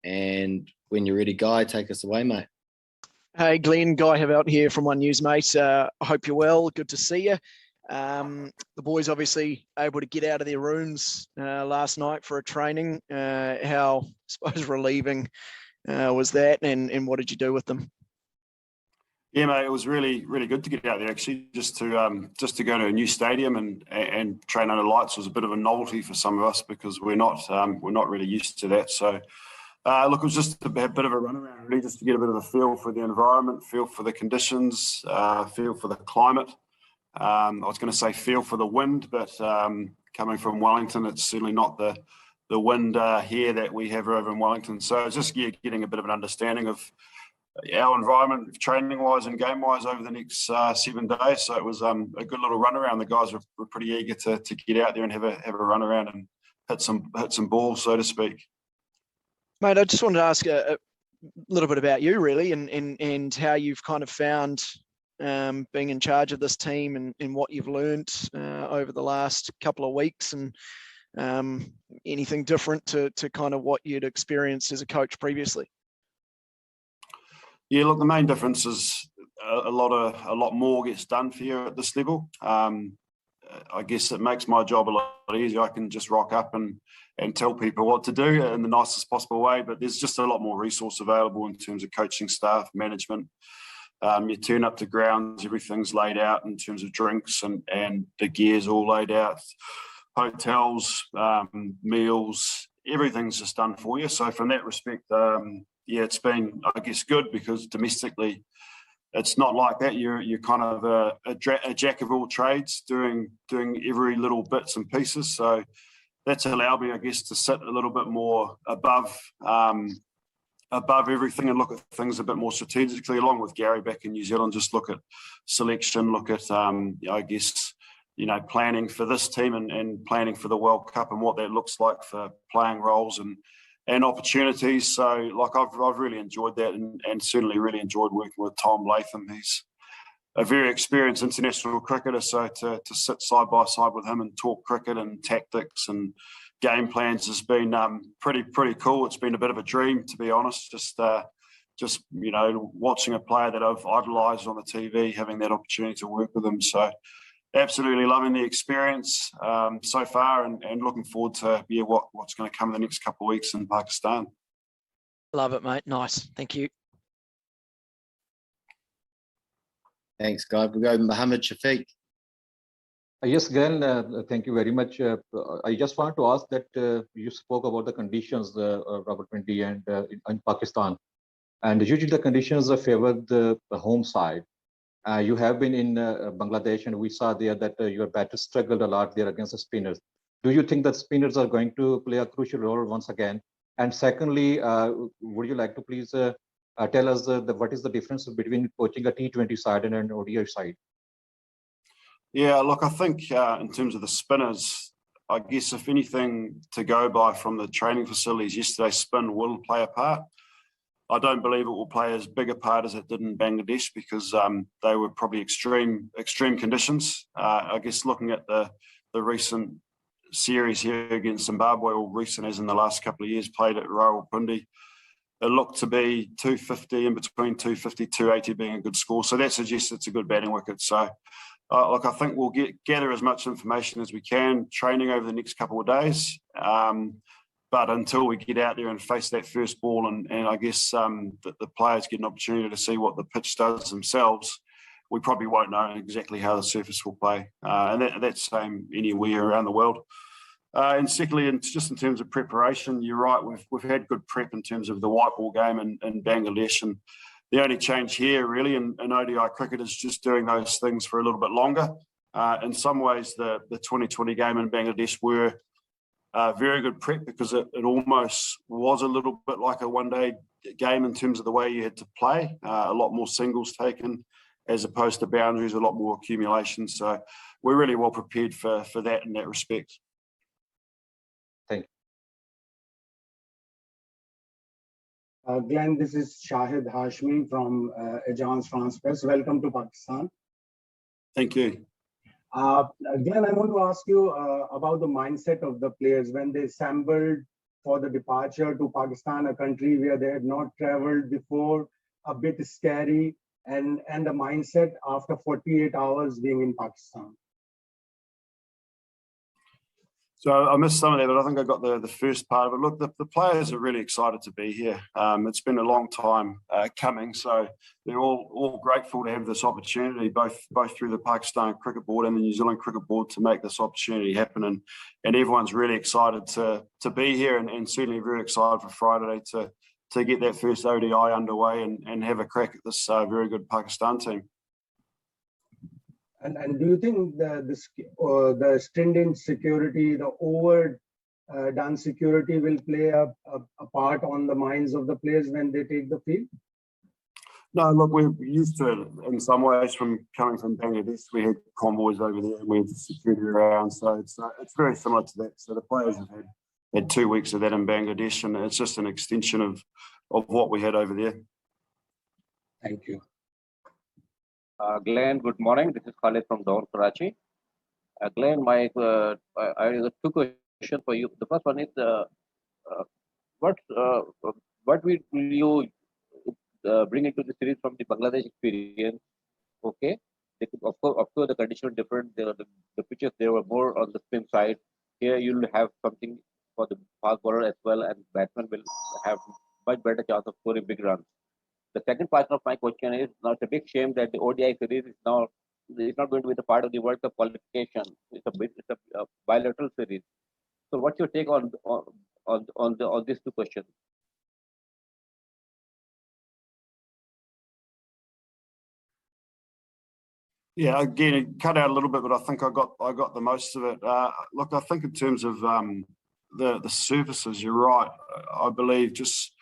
And when you're ready, Guy, take us away, mate. Hey, Glenn, Guy Havelt here from One News, mate. I hope you're well. Good to see you. The boys obviously able to get out of their rooms last night for a training. How, I suppose, relieving was that, and what did you do with them? Yeah, mate, it was really, really good to get out there. Actually, just to go to a new stadium and train under lights was a bit of a novelty for some of us because we're not really used to that. So, look, it was just a bit of a run around, really, just to get a bit of a feel for the environment, feel for the conditions, feel for the climate. I was going to say feel for the wind, but coming from Wellington, it's certainly not the wind here that we have over in Wellington. So it's just getting a bit of an understanding of our environment, training-wise and game-wise, over the next 7 days. So it was a good little run around. The guys were pretty eager to get out there and have a run around and hit some balls, so to speak. Mate, I just wanted to ask a little bit about you, really, and how you've kind of found being in charge of this team and what you've learned over the last couple of weeks, and anything different to kind of what you'd experienced as a coach previously. Yeah, look, the main difference is a lot more gets done for you at this level. I guess it makes my job a lot easier. I can just rock up and tell people what to do in the nicest possible way, but there's just a lot more resource available in terms of coaching staff, management. You turn up to grounds, everything's laid out in terms of drinks and the gear's all laid out, hotels, meals, everything's just done for you. So from that respect, yeah, it's been, I guess, good because domestically, it's not like that. You're kind of a jack of all trades, doing every little bits and pieces. So that's allowed me, I guess, to sit a little bit more above everything and look at things a bit more strategically, along with Gary back in New Zealand. Just look at selection, look at I guess, planning for this team and planning for the World Cup and what that looks like for playing roles and opportunities. So, like, I've really enjoyed that and certainly really enjoyed working with Tom Latham. He's a very experienced international cricketer, so to sit side by side with him and talk cricket and tactics and game plans has been pretty cool. It's been a bit of a dream, to be honest, just watching a player that I've idolised on the TV, having that opportunity to work with him. So absolutely loving the experience so far and looking forward to what's going to come in the next couple of weeks in Pakistan. Love it, mate. Nice. Thank you. Thanks, Guy. We'll go to Mohammed Shafique. Yes, Glenn, thank you very much. I just want to ask that you spoke about the conditions, Robert Pindy, and in Pakistan. And usually the conditions favor the home side. You have been in Bangladesh, and we saw there that your batters struggled a lot there against the spinners. Do you think that spinners are going to play a crucial role once again? And secondly, would you like to please tell us what is the difference between coaching a T20 side and an ODI side? Yeah, look, I think in terms of the spinners, I guess if anything to go by from the training facilities yesterday, spin will play a part. I don't believe it will play as big a part as it did in Bangladesh because they were probably extreme conditions. I guess looking at the recent series here against Zimbabwe, or recent as in the last couple of years, played at Rawalpindi, it looked to be 250, in between 250, 280 being a good score. So that suggests it's a good batting wicket. So look, I think we'll gather as much information as we can, training over the next couple of days. But until we get out there and face that first ball and I guess the players get an opportunity to see what the pitch does themselves, we probably won't know exactly how the surface will play. And that's the same anywhere around the world. And secondly, just in terms of preparation, you're right, we've had good prep in terms of the white ball game in Bangladesh. And the only change here really in ODI cricket is just doing those things for a little bit longer. In some ways, the 2020 game in Bangladesh were very good prep because it almost was a little bit like a one-day game in terms of the way you had to play. A lot more singles taken as opposed to boundaries, a lot more accumulation. So we're really well prepared for that in that respect. Thank you. Glenn, this is Shahid Hashmi from Agence France Presse. Welcome to Pakistan. Thank you. Glenn, I want to ask you about the mindset of the players when they assembled for the departure to Pakistan, a country where they had not traveled before, a bit scary, and the mindset after 48 hours being in Pakistan? So I missed some of that, but I think I got the first part of it. Look, the players are really excited to be here. It's been a long time coming, so they're all grateful to have this opportunity, both through the Pakistan Cricket Board and the New Zealand Cricket Board, to make this opportunity happen. And everyone's really excited to be here, and certainly very excited for Friday to get that first ODI underway and have a crack at this very good Pakistan team. And do you think the stringent security, the overdone security will play a part on the minds of the players when they take the field? No, look, we're used to it in some ways from coming from Bangladesh. We had convoys over there and we had security around, so it's very similar to that. So the players have had 2 weeks of that in Bangladesh, and it's just an extension of what we had over there. Thank you. Glenn, good morning. This is Khalid from Dawar, Karachi. Glenn, I have 2 questions for you. The first one is, what will you bring into the series from the Bangladesh experience? Okay, of course, the conditions are different. The pitches there were more on the spin side. Here you'll have something for the fast bowler as well, and batsmen will have much better chance of scoring big runs. The second part of my question is, now it's a big shame that the ODI series is not going to be the part of the World Cup qualification. It's a bilateral series. So what's your take on these 2 questions? Yeah, again, it cut out a little bit, but I think I got the most of it. Look, I think in terms of the surfaces, you're right. I believe just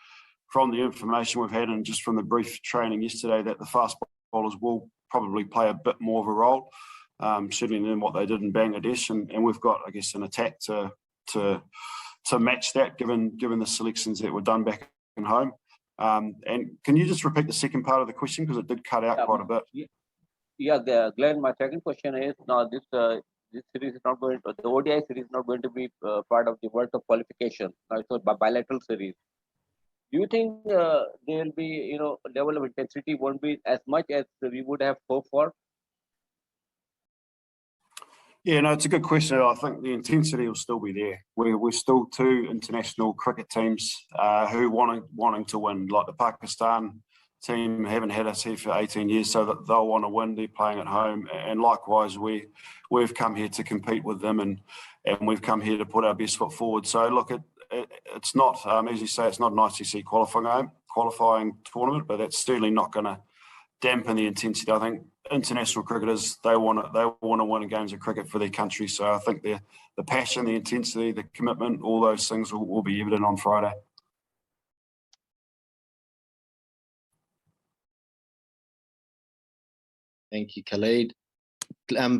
from the information we've had and just from the brief training yesterday, that the fast bowlers will probably play a bit more of a role, certainly than what they did in Bangladesh. And we've got, I guess, an attack to match that, given the selections that were done back in home. And can you just repeat the second part of the question, because it did cut out quite a bit? Yeah, Glenn, my second question is, now this series is not going to, the ODI series is not going to be part of the World Cup qualification. Now it's a bilateral series. Do you think there will be, level of intensity won't be as much as we would have hoped for? Yeah, no, it's a good question. I think the intensity will still be there. We're still 2 international cricket teams who wanting to win. Like the Pakistan team haven't had us here for 18 years, so that they'll want to win. They're playing at home, and likewise we've come here to compete with them, and we've come here to put our best foot forward. So look, it's not, as you say, it's not an ICC qualifying tournament, but that's certainly not going to dampen the intensity. I think international cricketers, they want to win games of cricket for their country. So I think the passion, the intensity, the commitment, all those things will be evident on Friday. Thank you, Khalid.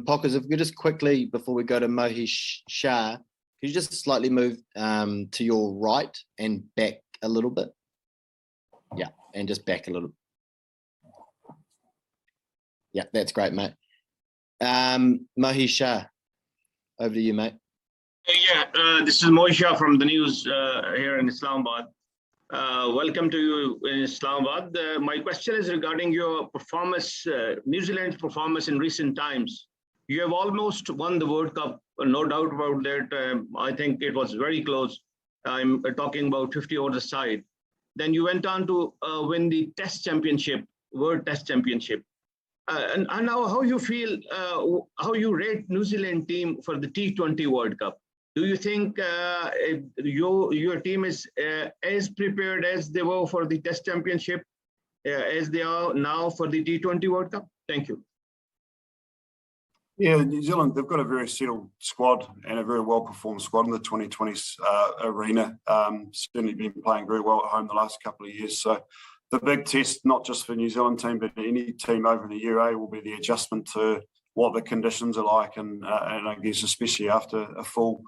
Pockers, if we could just quickly, before we go to Mohish Shah, could you just slightly move to your right and back a little bit? Yeah, and just back a little. Yeah, that's great, mate. Mohish Shah, over to you, mate. Yeah, this is Mohish Shah from the news here in Islamabad. Welcome to you in Islamabad. My question is regarding your performance, New Zealand's performance in recent times. You have almost won the World Cup, no doubt about that. I think it was very close. I'm talking about 50 over the side. Then you went on to win the Test Championship, World Test Championship. And now how you feel, how you rate New Zealand team for the T20 World Cup? Do you think your team is as prepared as they were for the Test Championship as they are now for the T20 World Cup? Thank you. Yeah, New Zealand, they've got a very settled squad and a very well-performed squad in the 2020s arena. Certainly been playing very well at home the last couple of years. So the big test, not just for New Zealand team, but any team over in the UAE, will be the adjustment to what the conditions are like, and I guess especially after a full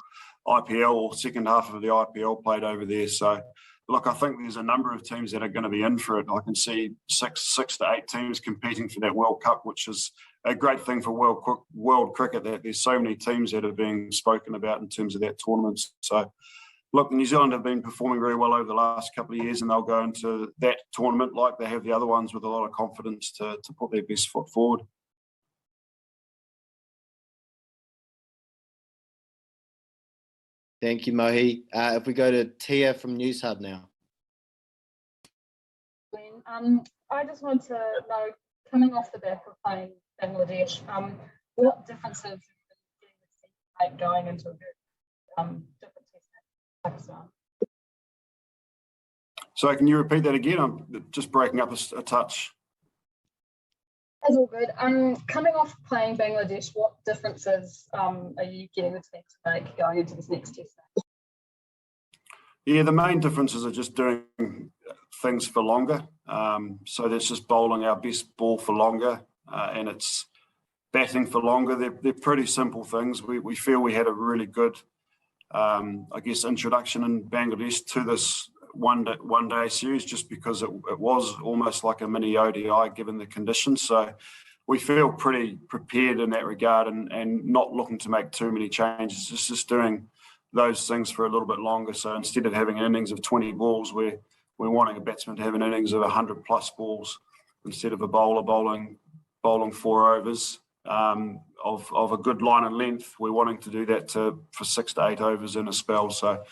IPL or second half of the IPL played over there. So look, I think there's a number of teams that are going to be in for it. I can see six to eight teams competing for that World Cup, which is a great thing for world cricket, that there's so many teams that are being spoken about in terms of that tournament. So look, New Zealand have been performing very well over the last couple of years, and they'll go into that tournament like they have the other ones with a lot of confidence to put their best foot forward. Thank you, Mohi. If we go to Tia from News Hub now. I just want to know, coming off the back of playing Bangladesh, what differences have you been going into a different test match in Pakistan? So can you repeat that again? I'm just breaking up a touch. That's all good. Coming off playing Bangladesh, what differences are you getting the team to make going into this next test match? Yeah, the main differences are just doing things for longer. So that's just bowling our best ball for longer, and it's batting for longer. They're pretty simple things. We feel we had a really good, I guess, introduction in Bangladesh to this one day series, just because it was almost like a mini ODI given the conditions. So we feel pretty prepared in that regard, and not looking to make too many changes. It's just doing those things for a little bit longer. So instead of having an innings of 20 balls, we're wanting a batsman to have an innings of 100 plus balls, instead of a bowler bowling 4 overs of a good line and length. We're wanting to do that for 6 to 8 overs in a spell. So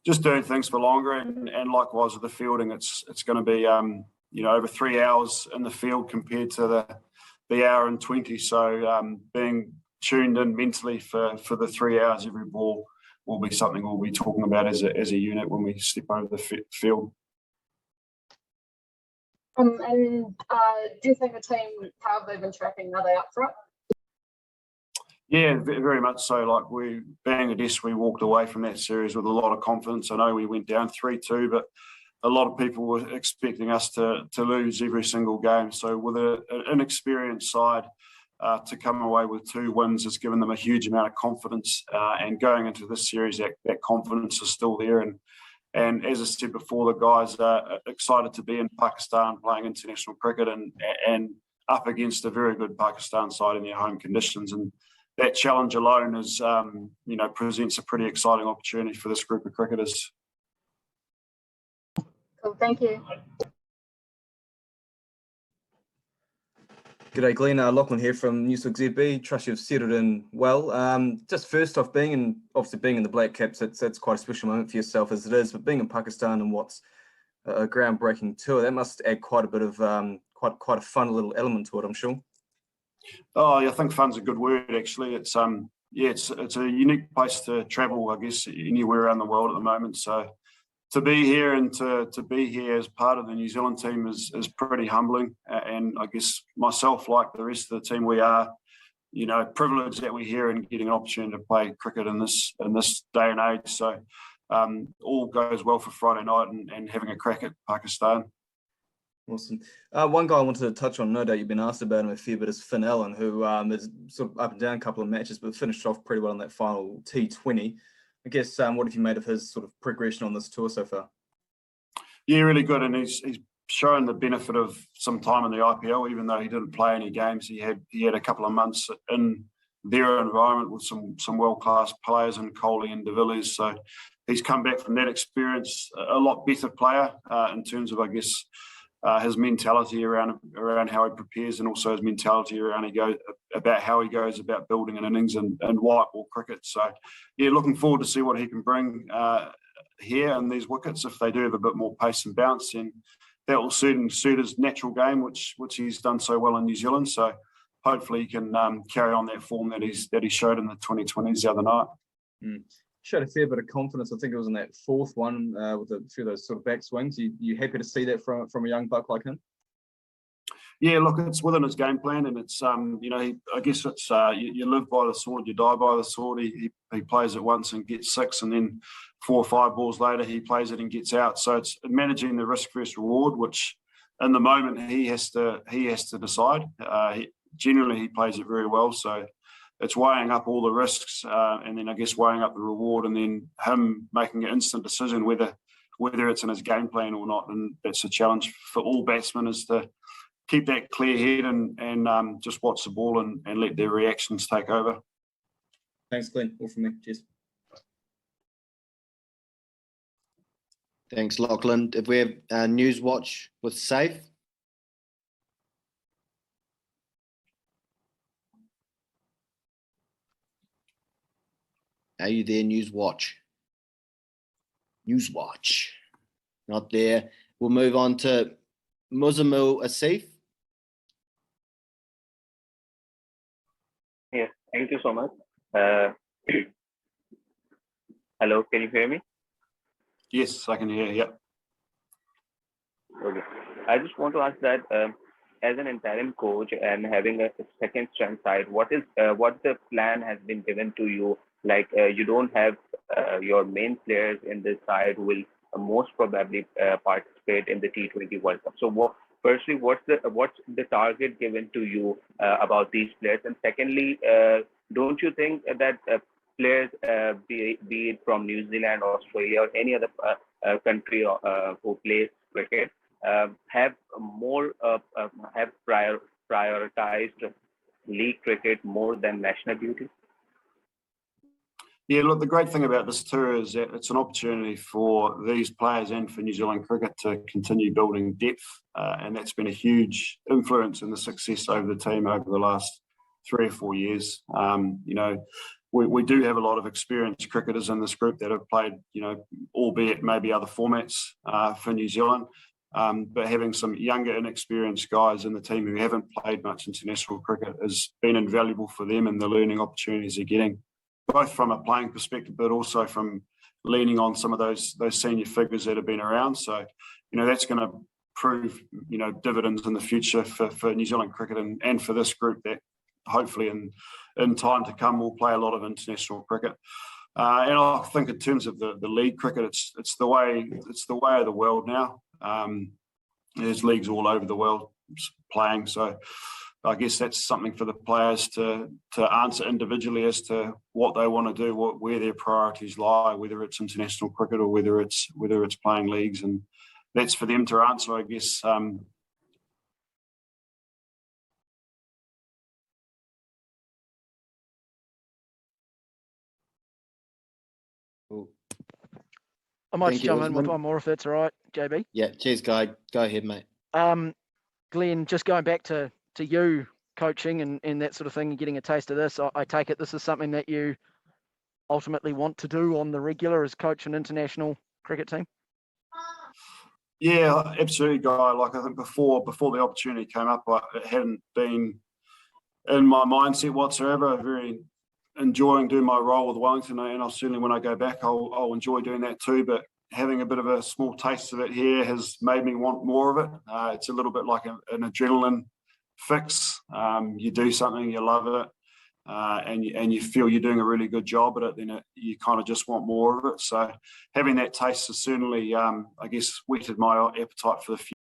just doing things for longer, and likewise with the fielding, it's going to be over 3 hours in the field compared to the hour and 20. So being tuned in mentally for the 3 hours every ball will be something we'll be talking about as a unit when we step over the field. And do you think the team, how have they been tracking? Are they up for it? Yeah, very much so. Like Bangladesh, we walked away from that series with a lot of confidence. I know we went down 3-2, but a lot of people were expecting us to lose every single game. So with an inexperienced side, to come away with 2 wins has given them a huge amount of confidence. And going into this series, that confidence is still there. And as I said before, the guys are excited to be in Pakistan playing international cricket and up against a very good Pakistan side in their home conditions. And that challenge alone is, presents a pretty exciting opportunity for this group of cricketers. Cool, thank you. G'day Glenn, Lachlan here from Newsweek ZB. Trust you've settled in well. Just first off, being in the Black Caps, that's quite a special moment for yourself as it is, but being in Pakistan and what's a groundbreaking tour, that must add quite a bit of quite a fun little element to it, I'm sure. Oh, yeah, I think fun's a good word actually. It's it's a unique place to travel, I guess, anywhere around the world at the moment. So to be here and to be here as part of the New Zealand team is pretty humbling. And I guess myself, like the rest of the team, we are, privileged that we're here and getting an opportunity to play cricket in this day and age. So all goes well for Friday night and having a crack at Pakistan. Awesome. One guy I wanted to touch on, no doubt you've been asked about him a fair bit, is Finn Allen, who is sort of up and down a couple of matches, but finished off pretty well in that final T20. I guess, what have you made of his sort of progression on this tour so far? Yeah, really good, and he's shown the benefit of some time in the IPL, even though he didn't play any games. He had a couple of months in their environment with some world-class players in Kohli and De Villiers. So he's come back from that experience a lot better player in terms of, I guess, his mentality around how he prepares, and also his mentality around how he goes about building an innings and white ball cricket. So yeah, looking forward to see what he can bring here and these wickets. If they do have a bit more pace and bounce, then that will suit his natural game, which he's done so well in New Zealand. So hopefully he can carry on that form that he showed in the 2020s the other night. Showed a fair bit of confidence. I think it was in that 4th one with a few of those sort of back swings. You happy to see that from a young buck like him? Yeah, look, it's within his game plan, and it's I guess it's you live by the sword, you die by the sword. He plays it once and gets 6, and then 4 or 5 balls later he plays it and gets out. So it's managing the risk versus reward, which in the moment he has to decide. Generally he plays it very well, so it's weighing up all the risks and then I guess weighing up the reward, and then him making an instant decision whether it's in his game plan or not. And that's a challenge for all batsmen, is to keep that clear head and just watch the ball and let their reactions take over. Thanks, Glenn. All from me. Cheers. Thanks, Lachlan. If we have News Watch with Safe. Are you there, News Watch? News Watch. Not there. We'll move on to Muzamil Asif. Yes, thank you so much. Hello, can you hear me? Yes, I can hear you. Okay. I just want to ask that as an interim coach and having a second strength side, what the plan has been given to you? Like you don't have your main players in this side who will most probably participate in the T20 World Cup. So firstly, what's the target given to you about these players? And secondly, don't you think that players, be it from New Zealand, Australia, or any other country who plays cricket, have prioritized league cricket more than national duty? Yeah, look, the great thing about this tour is that it's an opportunity for these players and for New Zealand cricket to continue building depth, and that's been a huge influence in the success over the team over the last 3 or 4 years. We do have a lot of experienced cricketers in this group that have played, albeit maybe other formats for New Zealand, but having some younger, inexperienced guys in the team who haven't played much international cricket has been invaluable for them and the learning opportunities they're getting, both from a playing perspective, but also from leaning on some of those senior figures that have been around. So, that's going to prove, dividends in the future for New Zealand cricket and for this group that hopefully in time to come will play a lot of international cricket. And I think in terms of the league cricket, it's the way of the world now. There's leagues all over the world playing, so I guess that's something for the players to answer individually as to what they want to do, where their priorities lie, whether it's international cricket or whether it's playing leagues, and that's for them to answer, I guess. I might Thank just you, jump in with Usman. one more if that's all right, JB. Yeah, cheers, Guy. Go ahead, mate. Glenn, just going back to you coaching and that sort of thing and getting a taste of this, I take it this is something that you ultimately want to do on the regular as coach an international cricket team? Yeah, absolutely, Guy. Like I think before the opportunity came up, it hadn't been in my mindset whatsoever. Very enjoying doing my role with Wellington, and I'll certainly when I go back, I'll enjoy doing that too. But having a bit of a small taste of it here has made me want more of it. It's a little bit like an adrenaline fix. You do something, you love it, and you feel you're doing a really good job at it, then you kind of just want more of it. So having that taste has certainly, I guess, whetted my appetite for the future.